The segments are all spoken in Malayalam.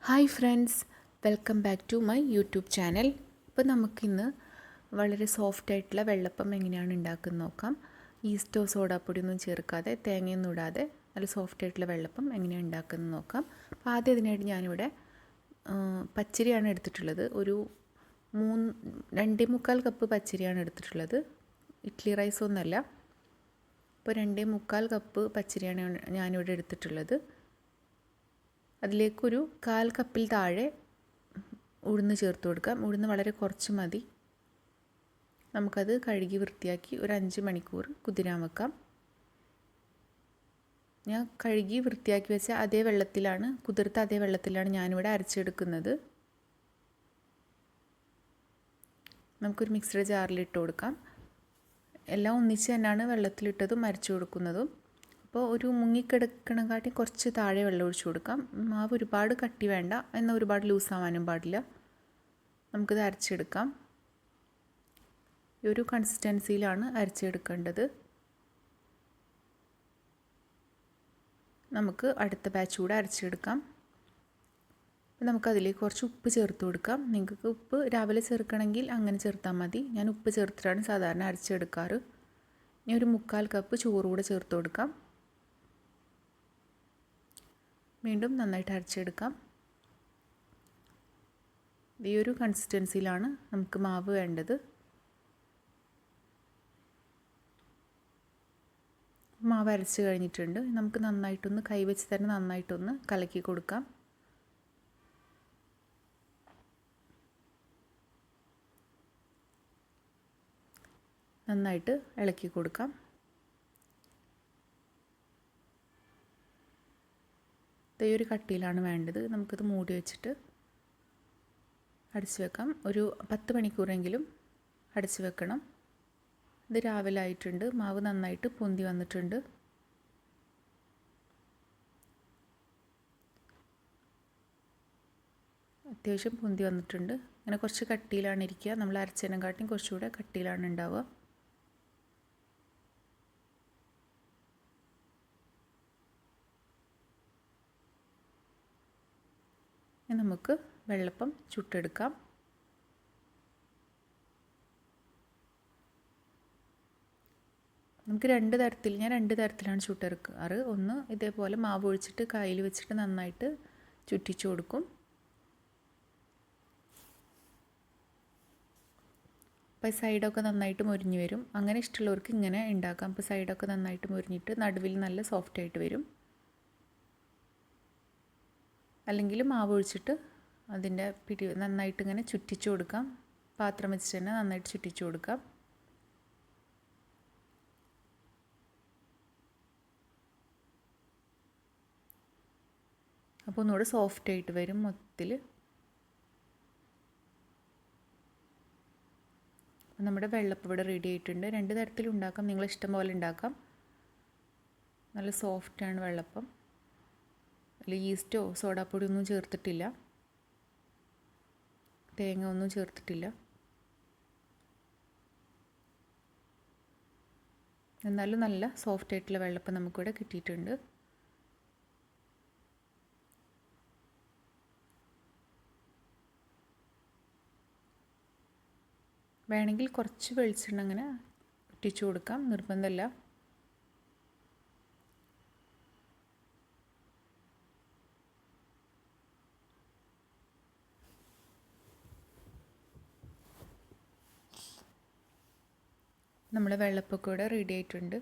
Hi friends, welcome back to my YouTube channel. ഇപ്പോൾ നമുക്കിന്ന് വളരെ സോഫ്റ്റായിട്ടുള്ള വെള്ളപ്പം എങ്ങനെയാണ് ഉണ്ടാക്കുന്നത് നോക്കാം. ഈസ്റ്റോ സോഡാപ്പൊടിയൊന്നും ചേർക്കാതെ തേങ്ങയൊന്നും ഇടാതെ നല്ല സോഫ്റ്റായിട്ടുള്ള വെള്ളപ്പം എങ്ങനെയാണ് ഉണ്ടാക്കുന്നത് നോക്കാം. അപ്പോൾ ആദ്യം അതിനായിട്ട് ഞാനിവിടെ പച്ചരിയാണ് എടുത്തിട്ടുള്ളത്. ഒരു 2.25 കപ്പ് പച്ചരിയാണ് എടുത്തിട്ടുള്ളത്. ഇഡ്ഡലി റൈസൊന്നുമല്ല. അപ്പോൾ 2.25 കപ്പ് പച്ചരിയാണ് ഞാനിവിടെ എടുത്തിട്ടുള്ളത്. അതിലേക്കൊരു 1/4 കപ്പിൽ താഴെ ഉഴുന്ന് ചേർത്ത് കൊടുക്കാം. ഉഴുന്ന് വളരെ കുറച്ച് മതി. നമുക്കത് കഴുകി വൃത്തിയാക്കി ഒരു 5 മണിക്കൂർ കുതിരാൻ വെക്കാം. ഞാൻ കഴുകി വൃത്തിയാക്കി വെച്ച അതേ വെള്ളത്തിലാണ്, കുതിർത്ത അതേ വെള്ളത്തിലാണ് ഞാനിവിടെ അരച്ചെടുക്കുന്നത്. നമുക്കൊരു മിക്സിയുടെ ജാറിലിട്ട് കൊടുക്കാം. എല്ലാം ഒന്നിച്ച് തന്നെയാണ് വെള്ളത്തിലിട്ടതും അരച്ചു കൊടുക്കുന്നതും. അപ്പോൾ ഒരു മുങ്ങിക്കിടക്കണക്കാട്ടി കുറച്ച് താഴെ വെള്ളം ഒഴിച്ചു കൊടുക്കാം. മാവ് ഒരുപാട് കട്ടി വേണ്ട, എന്നാൽ ഒരുപാട് ലൂസാവാനും പാടില്ല. നമുക്കിത് അരച്ചെടുക്കാം. ഈ ഒരു കൺസിസ്റ്റൻസിയിലാണ് അരച്ചെടുക്കേണ്ടത്. നമുക്ക് അടുത്ത ബാച്ച് കൂടെ അരച്ചെടുക്കാം. നമുക്കതിലേക്ക് കുറച്ച് ഉപ്പ് ചേർത്ത് കൊടുക്കാം. നിങ്ങൾക്ക് ഉപ്പ് രാവിലെ ചേർക്കണമെങ്കിൽ അങ്ങനെ ചേർത്താൽ മതി. ഞാൻ ഉപ്പ് ചേർത്തിട്ടാണ് സാധാരണ അരച്ചെടുക്കാറ്. ഇനി ഒരു 1/4 കപ്പ് ചോറ് കൂടെ ചേർത്ത് കൊടുക്കാം. വീണ്ടും നന്നായിട്ട് അരച്ചെടുക്കാം. ഈ ഒരു കൺസിസ്റ്റൻസിയിലാണ് നമുക്ക് മാവ് വേണ്ടത്. മാവ് അരച്ച് കഴിഞ്ഞിട്ടുണ്ട്. നമുക്ക് നന്നായിട്ടൊന്ന് കൈവച്ച് തന്നെ നന്നായിട്ടൊന്ന് കലക്കി കൊടുക്കാം. നന്നായിട്ട് ഇളക്കി കൊടുക്കാം. ഈ ഒരു കട്ടിയിലാണ് വേണ്ടത്. നമുക്കിത് മൂടി വെച്ചിട്ട് അടച്ചു വെക്കാം. ഒരു 10 മണിക്കൂറെങ്കിലും അടച്ചു വെക്കണം. ഇത് രാവിലെ ആയിട്ടുണ്ട്. മാവ് നന്നായിട്ട് പൊന്തി വന്നിട്ടുണ്ട്. അത്യാവശ്യം പൊന്തി വന്നിട്ടുണ്ട്. അങ്ങനെ കുറച്ച് കട്ടിയിലാണ് ഇരിക്കുക. നമ്മൾ അരച്ചതിനെക്കാട്ടിയും കുറച്ചുകൂടെ കട്ടിയിലാണ് ഉണ്ടാവുക. നമുക്ക് വെള്ളപ്പം ചുട്ടെടുക്കാം. നമുക്ക് ഞാൻ 2 തരത്തിലാണ് ചുട്ടെടുക്കാറ്. ഒന്ന് ഇതേപോലെ മാവ് ഒഴിച്ചിട്ട് കയ്യിൽ വെച്ചിട്ട് നന്നായിട്ട് ചുറ്റിച്ചു കൊടുക്കും. അപ്പോൾ സൈഡൊക്കെ നന്നായിട്ട് മൊരിഞ്ഞ് വരും. അങ്ങനെ ഇഷ്ടമുള്ളവർക്ക് ഇങ്ങനെ ഉണ്ടാക്കാം. അപ്പോൾ സൈഡൊക്കെ നന്നായിട്ട് മൊരിഞ്ഞിട്ട് നടുവിൽ നല്ല സോഫ്റ്റായിട്ട് വരും. അല്ലെങ്കിൽ മാവ് ഒഴിച്ചിട്ട് അതിൻ്റെ പിടി നന്നായിട്ട് ഇങ്ങനെ ചുറ്റിച്ചു കൊടുക്കാം. പാത്രം വെച്ചിട്ട് തന്നെ നന്നായിട്ട് ചുറ്റിച്ചു കൊടുക്കാം. അപ്പോൾ ഒന്നുകൂടെ സോഫ്റ്റായിട്ട് വരും മൊത്തത്തിൽ. നമ്മുടെ വെള്ളപ്പം ഇവിടെ റെഡി ആയിട്ടുണ്ട്. 2 തരത്തിലും ഉണ്ടാക്കാം. നിങ്ങൾ ഇഷ്ടം പോലെ ഉണ്ടാക്കാം. നല്ല സോഫ്റ്റാണ് വെള്ളപ്പം. അതിൽ ഈസ്റ്റോ സോഡാപ്പൊടി ഒന്നും ചേർത്തിട്ടില്ല, തേങ്ങ ഒന്നും ചേർത്തിട്ടില്ല. എന്നാലും നല്ല സോഫ്റ്റായിട്ടുള്ള വെള്ളപ്പം നമുക്കിവിടെ കിട്ടിയിട്ടുണ്ട്. വേണമെങ്കിൽ കുറച്ച് വെളിച്ചെണ്ണ അങ്ങനെ ഇട്ടിച്ചു കൊടുക്കാം, നിർബന്ധമില്ല. നമ്മുടെ വെള്ളപ്പൊക്കെ ഇവിടെ റെഡി ആയിട്ടുണ്ട്.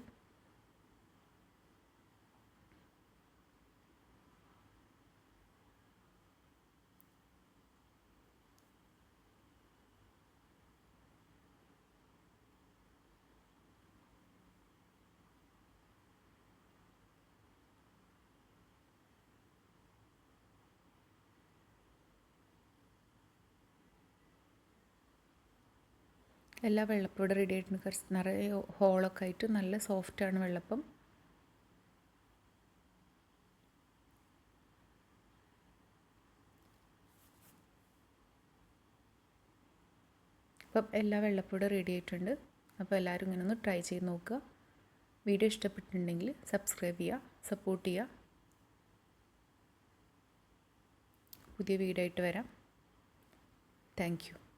എല്ലാ വെള്ളപ്പം ഇവിടെ റെഡി ആയിട്ടുണ്ട്. നിറയെ ഹോളൊക്കെ ആയിട്ട് നല്ല സോഫ്റ്റാണ് വെള്ളപ്പം. അപ്പം എല്ലാ വെള്ളപ്പം ഇവിടെ റെഡി ആയിട്ടുണ്ട്. അപ്പോൾ എല്ലാവരും ഇങ്ങനെ ഒന്ന് ട്രൈ ചെയ്ത് നോക്കുക. വീഡിയോ ഇഷ്ടപ്പെട്ടിട്ടുണ്ടെങ്കിൽ സബ്സ്ക്രൈബ് ചെയ്യുക, സപ്പോർട്ട് ചെയ്യുക. പുതിയ വീഡിയോ ആയിട്ട് വരാം. Thank you.